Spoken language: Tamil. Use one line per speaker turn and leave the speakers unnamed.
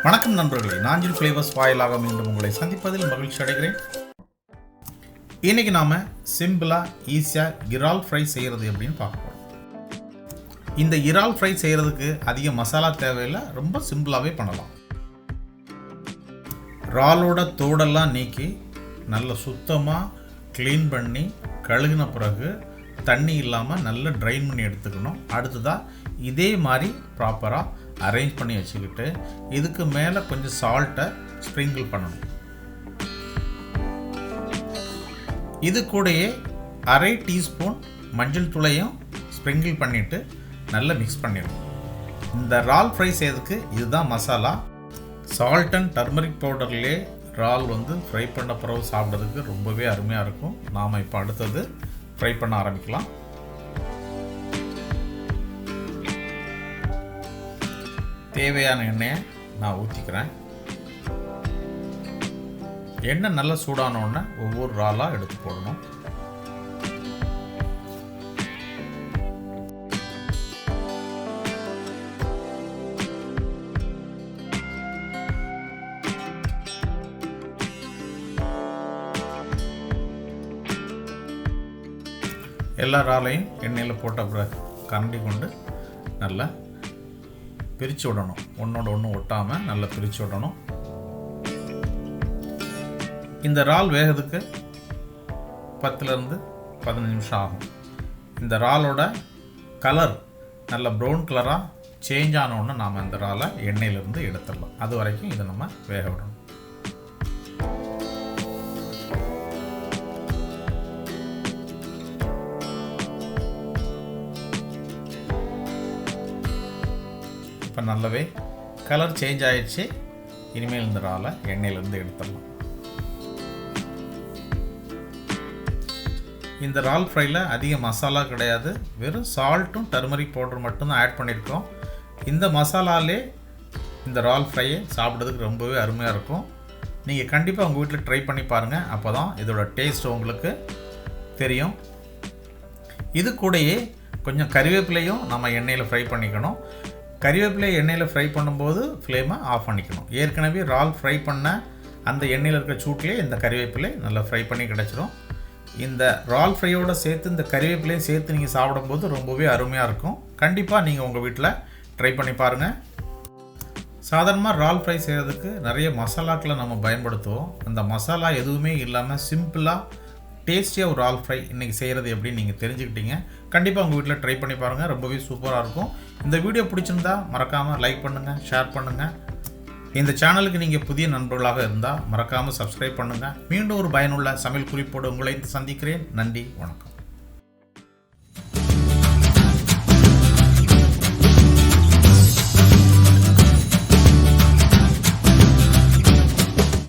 வணக்கம் நண்பர்களே, நாஞ்சில் ஃப்ளேவர்ஸ் வாயிலாக மீண்டும் உங்களை சந்திப்பதில் மகிழ்ச்சி அடைகிறேன். இன்றைக்கி நாம் சிம்பிளாக ஈஸியாக இறால் ஃப்ரை செய்கிறது எப்படின்னு பார்க்கலாம். இந்த இறால் ஃப்ரை செய்கிறதுக்கு அதிக மசாலா தேவையில்லை, ரொம்ப சிம்பிளாகவே பண்ணலாம். இறாலோட தோடெல்லாம் நீக்கி நல்ல சுத்தமாக க்ளீன் பண்ணி கழுகின பிறகு தண்ணி இல்லாமல் நல்லா ட்ரைன் பண்ணி எடுத்துக்கணும். அடுத்ததாக இதே மாதிரி ப்ராப்பராக அரேஞ்ச் பண்ணி வச்சுக்கிட்டு இதுக்கு மேலே கொஞ்சம் சால்ட்டை ஸ்ப்ரிங்கிள் பண்ணணும். இது கூடயே அரை டீஸ்பூன் மஞ்சள் தூளையும் ஸ்ப்ரிங்கிள் பண்ணிவிட்டு நல்லா மிக்ஸ் பண்ணிடணும். இந்த இறால் ஃப்ரை செய்யறதுக்கு இதுதான் மசாலா. சால்ட் அண்ட் டர்மரிக் பவுடர்லேயே இறால் ஃப்ரை பண்ண பிறகு சாப்பிட்றதுக்கு ரொம்பவே அருமையாக இருக்கும். நாம் இப்போ அடுத்தது ஃப்ரை பண்ண ஆரம்பிக்கலாம். தேவையான எண்ணெயை நான் ஊற்றிக்கிறேன். எண்ணெய் நல்லா சூடானோடனே ஒவ்வொரு இறாலாக எடுத்து போடணும். எல்லா இறாலையும் எண்ணெயில் போட்ட பிறகு கரண்டி கொண்டு நல்லா பிரித்து விடணும். ஒன்றோட ஒன்று ஒட்டாமல் நல்லா பிரித்து விடணும். இந்த இறால் வேகிறதுக்கு 10லேருந்து 15 நிமிஷம் ஆகும். இந்த இறாலோட கலர் நல்ல ப்ரௌன் கலராக சேஞ்ச் ஆனோன்னு நாம் இந்த இறாலை எண்ணெயிலேருந்து எடுத்துடலாம். அது வரைக்கும் இதை நம்ம வேக விடணும். இப்போ நல்லாவே கலர் சேஞ்ச் ஆகிடுச்சு. இனிமேல் இந்த இறாலை எண்ணெயிலேருந்து எடுத்துடலாம். இந்த இறால் ஃப்ரையில் அதிக மசாலா கிடையாது, வெறும் சால்ட்டும் டர்மரிக் பவுடர் மட்டும்தான் ஆட் பண்ணியிருக்கோம். இந்த மசாலாலே இந்த இறால் ஃப்ரையை சாப்பிட்றதுக்கு ரொம்பவே அருமையாக இருக்கும். நீங்கள் கண்டிப்பாக உங்கள் வீட்டில் ட்ரை பண்ணி பாருங்கள், அப்போ தான் இதோட டேஸ்ட் உங்களுக்கு தெரியும். இது கூடயே கொஞ்சம் கறிவேப்பிலையும் நம்ம எண்ணெயில் ஃப்ரை பண்ணிக்கணும். கறிவேப்பிலை எண்ணெயில் ஃப்ரை பண்ணும்போது ஃப்ளேமை ஆஃப் பண்ணிக்கணும். ஏற்கனவே இறால் ஃப்ரை பண்ண அந்த எண்ணெயில் இருக்கிற சூட்லேயே இந்த கறிவேப்பிலை நல்லா ஃப்ரை பண்ணி கிடச்சிரும். இந்த இறால் ஃப்ரையோடு சேர்த்து இந்த கறிவேப்பிலையும் சேர்த்து நீங்கள் சாப்பிடும்போது ரொம்பவே அருமையாக இருக்கும். கண்டிப்பாக நீங்கள் உங்கள் வீட்டில் ட்ரை பண்ணி பாருங்கள். சாதாரணமாக இறால் ஃப்ரை செய்கிறதுக்கு நிறைய மசாலாக்களை நம்ம பயன்படுத்துவோம். அந்த மசாலா எதுவுமே இல்லாமல் சிம்பிளாக டேஸ்டியாக ஒரு இறால் ஃப்ரை இன்றைக்கி செய்கிறது எப்படின்னு நீங்கள் தெரிஞ்சுக்கிட்டீங்க. கண்டிப்பாக உங்கள் வீட்டில் ட்ரை பண்ணி பாருங்கள், ரொம்பவே சூப்பராக இருக்கும். இந்த வீடியோ பிடிச்சிருந்தா மறக்காமல் லைக் பண்ணுங்கள், ஷேர் பண்ணுங்கள். இந்த சேனலுக்கு நீங்கள் புதிய நண்பர்களாக இருந்தால் மறக்காமல் சப்ஸ்கிரைப் பண்ணுங்கள். மீண்டும் ஒரு பயனுள்ள சமையல் குறிப்போடு உங்களை சந்திக்கிறேன். நன்றி, வணக்கம்.